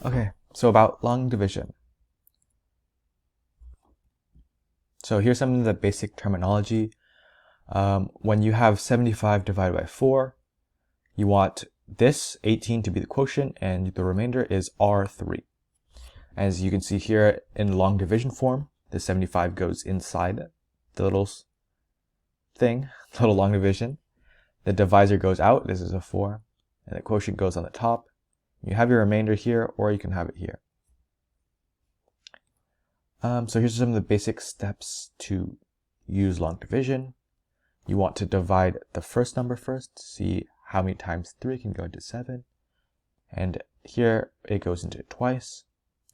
Okay, so about long division. So here's some of the basic terminology. When you have 75 divided by 4, you want this 18 to be the quotient, and the remainder is R3. As you can see here in long division form, the 75 goes inside the little thing, little long division. The divisor goes out, this is a 4, and the quotient goes on the top. You have your remainder here, or you can have it here. So here's some of the basic steps to use long division. You want to divide the first number first, see how many times 3 can go into 7. And here it goes into twice,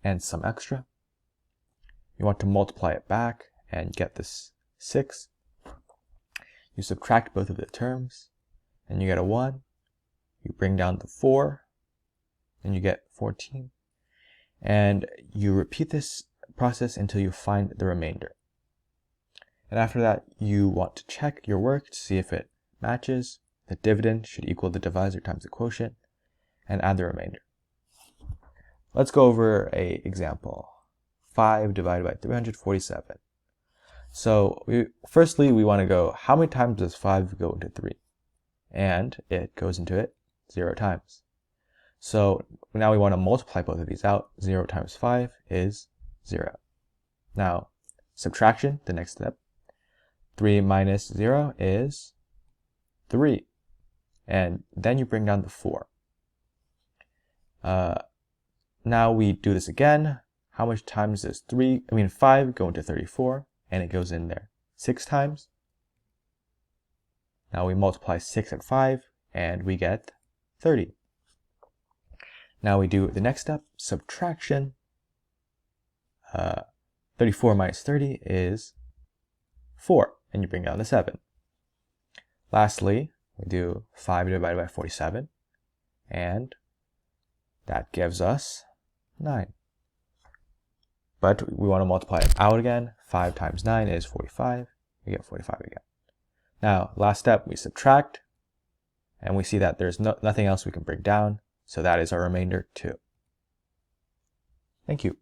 and some extra. You want to multiply it back and get this 6. You subtract both of the terms, and you get a 1. You bring down the 4, and you get 14. And you repeat this process until you find the remainder. And after that, you want to check your work to see if it matches. The dividend should equal the divisor times the quotient, and add the remainder. Let's go over an example. 5 divided by 347. So firstly, we want to go, how many times does 5 go into 3? And it goes into it 0 times. So now we want to multiply both of these out. 0 times 5 is 0. Now, subtraction, the next step. 3 minus 0 is 3. And then you bring down the 4. Now we do this again. How much times does 5 go into 34? And it goes in there 6 times. Now we multiply 6 and 5, and we get 30. Now we do the next step, subtraction. 34 minus 30 is 4, and you bring down the 7. Lastly, we do 5 divided by 47, and that gives us 9. But we want to multiply it out again. 5 times 9 is 45. We get 45 again. Now, last step, we subtract, and we see that there's nothing else we can bring down, so that is our remainder 2. Thank you.